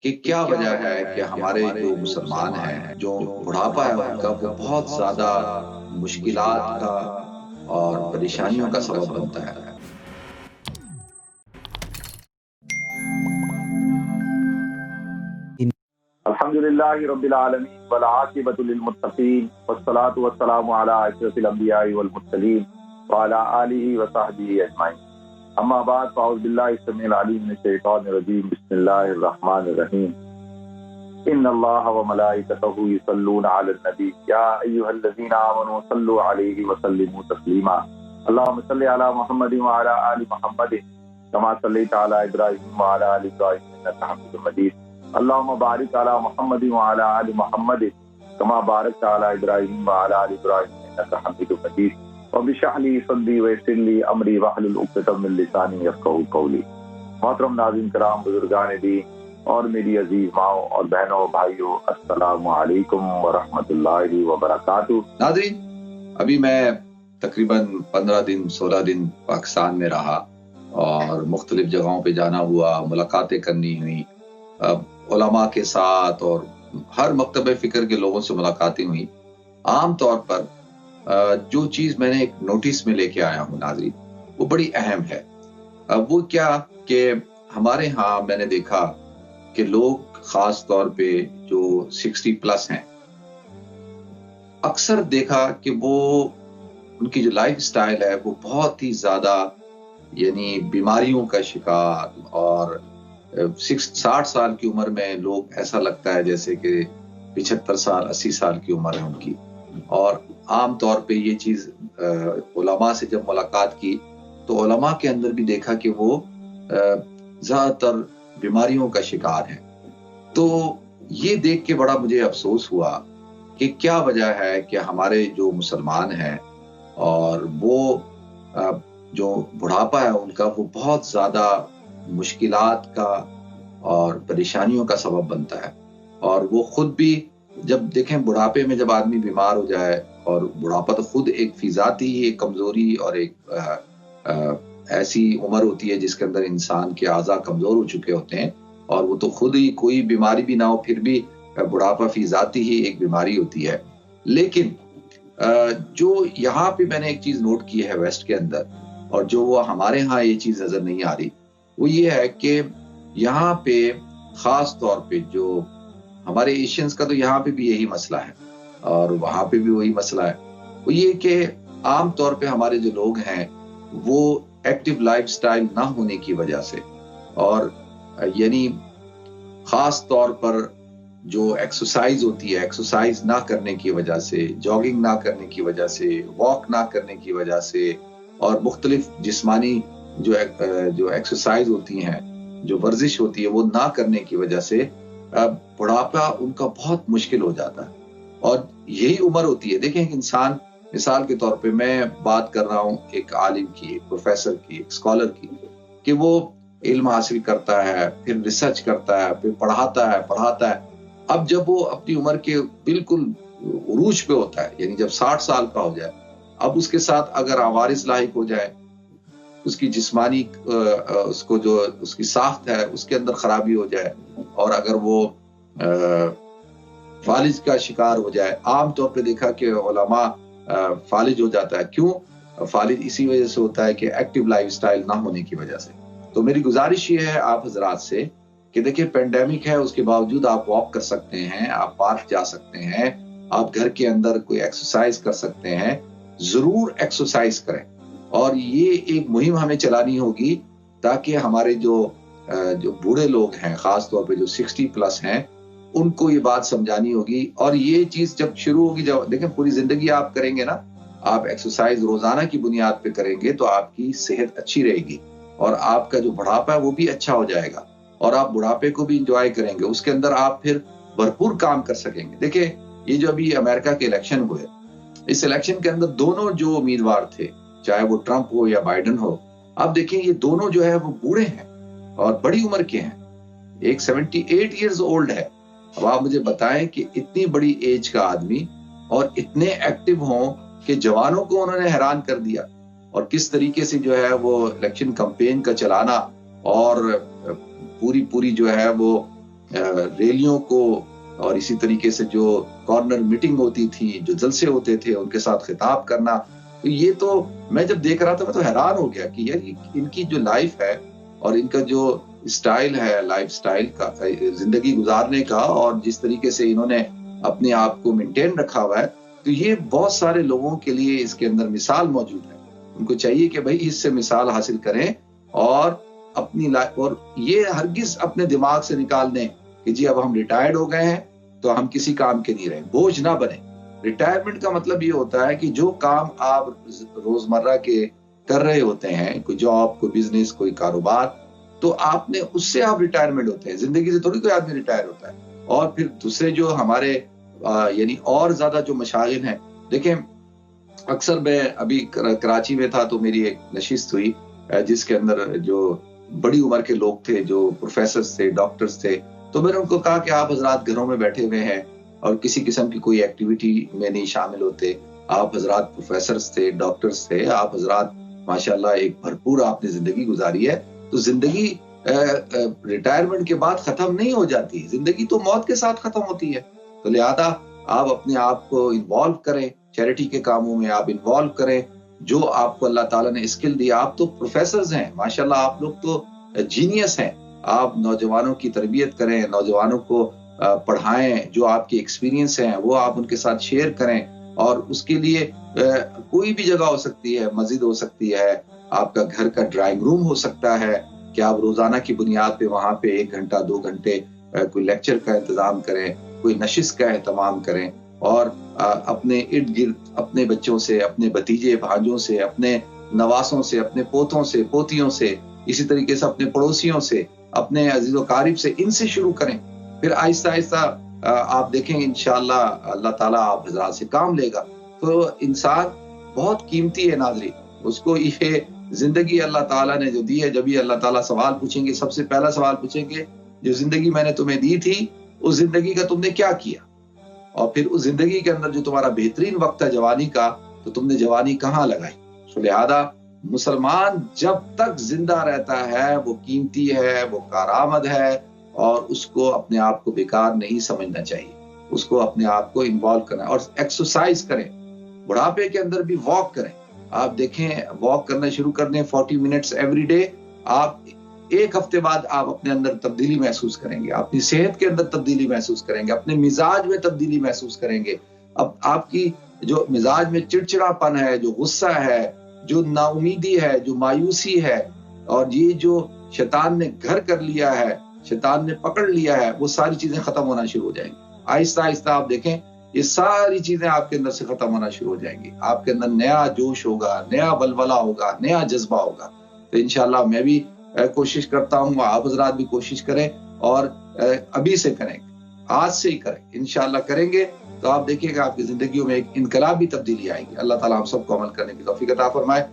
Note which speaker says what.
Speaker 1: کہ کیا وجہ ہے کہ ہمارے جو مسلمان ہیں جو بڑھاپا ہے ان کا وہ بہت زیادہ مشکلات کا اور پریشانیوں کا سبب بنتا ہے۔
Speaker 2: الحمد للہ رب العالمین والعاقبۃ للمتقین والصلاة والسلام علی اشرف الانبیاء والمرسلین وعلی آلہ وصحبہ اجمعین، اما بعد فاعوذ باللہ السمیع العلیم من الشیطان الرجیم، بسم اللہ الرحمن الرحیم، ان اللہ وملائکتہ یصلون علی النبی یا ایھا الذین آمنوا صلوا علیہ وسلموا تسلیما، اللہم صل علی محمد وعلی آل محمد کما صلیت علی ابراہیم وعلی آل ابراہیم انک حمید مجید، اللہم بارک علی محمد وعلی آل محمد کما بارکت علی ابراہیم وعلی آل ابراہیم انک حمید مجید، رب اشرح لی صدری ویسر لی امری واحلل عقدۃ من لسانی یفقہوا قولی۔ محترم ناظرین کرام، بزرگان دین اور میری عزیز ماؤں اور بہنوں بھائیوں، السلام علیکم ورحمۃ اللہ وبرکاتہ۔
Speaker 1: ناظرین، ابھی میں تقریباً 15 دن 16 دن پاکستان میں رہا اور مختلف جگہوں پہ جانا ہوا، ملاقاتیں کرنی ہوئی علماء کے ساتھ، اور ہر مکتبہ فکر کے لوگوں سے ملاقاتیں ہوئی۔ عام طور پر جو چیز میں نے ایک نوٹس میں لے کے آیا ہوں ناظرین، وہ بڑی اہم ہے۔ وہ کیا کہ ہمارے ہاں میں نے دیکھا کہ لوگ خاص طور پہ جو 60 پلس ہیں، اکثر دیکھا کہ وہ ان کی جو لائف سٹائل ہے وہ بہت ہی زیادہ یعنی بیماریوں کا شکار، اور 60 سال کی عمر میں لوگ ایسا لگتا ہے جیسے کہ 75 سال 80 سال کی عمر ہے ان کی۔ اور عام طور پہ یہ چیز علماء سے جب ملاقات کی تو علماء کے اندر بھی دیکھا کہ وہ زیادہ تر بیماریوں کا شکار ہیں۔ تو یہ دیکھ کے بڑا مجھے افسوس ہوا کہ کیا وجہ ہے کہ ہمارے جو مسلمان ہیں اور وہ جو بڑھاپا ہے ان کا وہ بہت زیادہ مشکلات کا اور پریشانیوں کا سبب بنتا ہے۔ اور وہ خود بھی جب دیکھیں بڑھاپے میں جب آدمی بیمار ہو جائے، اور بڑھاپا تو خود ایک فی ذاتی ہی ایک کمزوری اور ایک ایسی عمر ہوتی ہے جس کے اندر انسان کے اعضاء کمزور ہو چکے ہوتے ہیں، اور وہ تو خود ہی کوئی بیماری بھی نہ ہو پھر بھی بڑھاپا فی ذاتی ہی ایک بیماری ہوتی ہے۔ لیکن جو یہاں پہ میں نے ایک چیز نوٹ کی ہے ویسٹ کے اندر، اور جو وہ ہمارے ہاں یہ چیز نظر نہیں آ رہی، وہ یہ ہے کہ یہاں پہ خاص طور پہ جو ہمارے ایشینز کا تو یہاں پہ بھی یہی مسئلہ ہے اور وہاں پہ بھی وہی مسئلہ ہے، وہ یہ کہ عام طور پہ ہمارے جو لوگ ہیں وہ ایکٹیو لائف سٹائل نہ ہونے کی وجہ سے، اور یعنی خاص طور پر جو ایکسرسائز ہوتی ہے، ایکسرسائز نہ کرنے کی وجہ سے، جاگنگ نہ کرنے کی وجہ سے، واک نہ کرنے کی وجہ سے، اور مختلف جسمانی جو ایکسرسائز ہوتی ہیں، جو ورزش ہوتی ہے وہ نہ کرنے کی وجہ سے بڑھاپا ان کا بہت مشکل ہو جاتا ہے۔ اور یہی عمر ہوتی ہے، دیکھیں ایک انسان، مثال کے طور پہ میں بات کر رہا ہوں ایک عالم کی، ایک پروفیسر کی، ایک اسکالر کی، کہ وہ علم حاصل کرتا ہے، پھر ریسرچ کرتا ہے، پھر پڑھاتا ہے۔ اب جب وہ اپنی عمر کے بالکل عروج پہ ہوتا ہے، یعنی جب 60 سال کا ہو جائے، اب اس کے ساتھ اگر عوارض لاحق ہو جائے، اس کی جسمانی اس کو جو اس کی ساخت ہے اس کے اندر خرابی ہو جائے، اور اگر وہ فالج کا شکار ہو جائے، عام طور پہ دیکھا کہ علماء فالج ہو جاتا ہے۔ کیوں فالج؟ اسی وجہ سے ہوتا ہے کہ ایکٹیو لائف سٹائل نہ ہونے کی وجہ سے۔ تو میری گزارش یہ ہے آپ حضرات سے کہ دیکھیں پینڈیمک ہے، اس کے باوجود آپ واک کر سکتے ہیں، آپ پارک جا سکتے ہیں، آپ گھر کے اندر کوئی ایکسرسائز کر سکتے ہیں، ضرور ایکسرسائز کریں۔ اور یہ ایک مہم ہمیں چلانی ہوگی تاکہ ہمارے جو بوڑھے لوگ ہیں، خاص طور پہ جو 60 پلس ہیں، ان کو یہ بات سمجھانی ہوگی۔ اور یہ چیز جب شروع ہوگی، جب دیکھیں پوری زندگی آپ کریں گے نا، آپ ایکسرسائز روزانہ کی بنیاد پہ کریں گے تو آپ کی صحت اچھی رہے گی، اور آپ کا جو بڑھاپا ہے وہ بھی اچھا ہو جائے گا، اور آپ بڑھاپے کو بھی انجوائے کریں گے، اس کے اندر آپ پھر بھرپور کام کر سکیں گے۔ دیکھیں یہ جو ابھی امریکہ کے الیکشن ہوئے، اس الیکشن کے اندر دونوں جو امیدوار تھے، چاہے وہ ٹرمپ ہو یا بائیڈن ہو، اب دیکھیں یہ دونوں جو ہے وہ بوڑھے ہیں اور بڑی عمر کے ہیں۔ ایک 78 ایئرز اولڈ ہے۔ اب آپ مجھے بتائیں کہ اتنی بڑی ایج کا آدمی اور اتنے ایکٹیو ہوں کہ جوانوں کو انہوں نے حیران کر دیا، اور کس طریقے سے جو ہے وہ الیکشن کمپین کا چلانا، اور پوری جو ہے وہ ریلیوں کو اور اسی طریقے سے جو کارنر میٹنگ ہوتی تھی، جو جلسے ہوتے تھے، ان کے ساتھ خطاب کرنا، تو یہ تو میں جب دیکھ رہا تھا میں تو حیران ہو گیا کہ یار ان کی جو لائف ہے اور ان کا جو اسٹائل ہے، لائف سٹائل کا، زندگی گزارنے کا، اور جس طریقے سے انہوں نے اپنے آپ کو مینٹین رکھا ہوا ہے، تو یہ بہت سارے لوگوں کے لیے اس کے اندر مثال موجود ہے. ان کو چاہیے کہ بھائی اس سے مثال حاصل کریں اور اپنی لائف، اور یہ ہرگز اپنے دماغ سے نکال دیں کہ جی اب ہم ریٹائرڈ ہو گئے ہیں تو ہم کسی کام کے نہیں رہے، بوجھ نہ بنے. ریٹائرمنٹ کا مطلب یہ ہوتا ہے کہ جو کام آپ روزمرہ کے کر رہے ہوتے ہیں، کوئی جاب، کوئی بزنس، کوئی کاروبار، تو آپ نے اس سے آپ ریٹائرمنٹ ہوتے ہیں. زندگی سے تھوڑی کوئی آدمی ریٹائر ہوتا ہے. اور پھر دوسرے جو ہمارے یعنی اور زیادہ جو مشاغل ہیں، دیکھیں اکثر میں ابھی کراچی میں تھا تو میری ایک نشست ہوئی جس کے اندر جو بڑی عمر کے لوگ تھے، جو پروفیسرز تھے، ڈاکٹرز تھے، تو میں نے ان کو کہا کہ آپ حضرات گھروں میں بیٹھے ہوئے ہیں اور کسی قسم کی کوئی ایکٹیویٹی میں نہیں شامل ہوتے. آپ حضرات پروفیسرز تھے، ڈاکٹرز تھے، آپ حضرات ماشاءاللہ ایک بھرپور آپ نے زندگی گزاری ہے. تو زندگی ریٹائرمنٹ کے بعد ختم نہیں ہو جاتی، زندگی تو موت کے ساتھ ختم ہوتی ہے. تو لہذا آپ اپنے آپ کو انوالو کریں، چیریٹی کے کاموں میں آپ انوالو کریں، جو آپ کو اللہ تعالیٰ نے اسکل دیا. آپ تو پروفیسرز ہیں ماشاءاللہ، آپ لوگ تو جینیس ہیں. آپ نوجوانوں کی تربیت کریں، نوجوانوں کو پڑھائیں، جو آپ کے ایکسپیرینس ہیں وہ آپ ان کے ساتھ شیئر کریں. اور اس کے لیے کوئی بھی جگہ ہو سکتی ہے، مسجد ہو سکتی ہے، آپ کا گھر کا ڈرائنگ روم ہو سکتا ہے کہ آپ روزانہ کی بنیاد پہ وہاں پہ 1 گھنٹہ 2 گھنٹے کوئی لیکچر کا انتظام کریں، کوئی نشست کا اہتمام کریں، اور اپنے ارد گرد اپنے بچوں سے، اپنے بھتیجے بھانجوں سے، اپنے نواسوں سے، اپنے پوتوں سے، پوتیوں سے، اسی طریقے سے اپنے پڑوسیوں سے، اپنے عزیز و قارب سے، ان سے شروع کریں. پھر آہستہ آہستہ آپ دیکھیں انشاءاللہ اللہ تعالیٰ آپ حضرات سے کام لے گا. تو انسان بہت قیمتی ہے ناظرین، اس کو یہ زندگی اللہ تعالیٰ نے جو دی ہے، جب یہ اللہ تعالیٰ سوال پوچھیں گے، سب سے پہلا سوال پوچھیں گے جو زندگی میں نے تمہیں دی تھی اس زندگی کا تم نے کیا کیا، اور پھر اس زندگی کے اندر جو تمہارا بہترین وقت ہے جوانی کا، تو تم نے جوانی کہاں لگائی. تو لہذا مسلمان جب تک زندہ رہتا ہے وہ قیمتی ہے، وہ کارآمد ہے، اور اس کو اپنے آپ کو بیکار نہیں سمجھنا چاہیے. اس کو اپنے آپ کو انوالو کرنا، اور ایکسرسائز کریں. بڑھاپے کے اندر بھی واک کریں. آپ دیکھیں واک کرنا شروع کر دیں 40 منٹس ایوری ڈے. آپ 1 ہفتے بعد آپ اپنے اندر تبدیلی محسوس کریں گے، اپنی صحت کے اندر تبدیلی محسوس کریں گے، اپنے مزاج میں تبدیلی محسوس کریں گے. اب آپ کی جو مزاج میں چڑچڑا پن ہے، جو غصہ ہے، جو نا امیدی ہے، جو مایوسی ہے، اور یہ جو شیطان نے گھر کر لیا ہے، شیطان نے پکڑ لیا ہے، وہ ساری چیزیں ختم ہونا شروع ہو جائیں گی. آہستہ آہستہ آپ دیکھیں یہ ساری چیزیں آپ کے اندر سے ختم ہونا شروع ہو جائیں گی. آپ کے اندر نیا جوش ہوگا، نیا ولولہ ہوگا، نیا جذبہ ہوگا. تو انشاءاللہ میں بھی کوشش کرتا ہوں، آپ حضرات بھی کوشش کریں، اور ابھی سے کریں، آج سے ہی کریں. انشاءاللہ کریں گے تو آپ دیکھیے گا آپ کی زندگیوں میں ایک انقلابی تبدیلی آئے گی. اللہ تعالیٰ ہم سب کو عمل کرنے کی توفیق عطا فرمائے.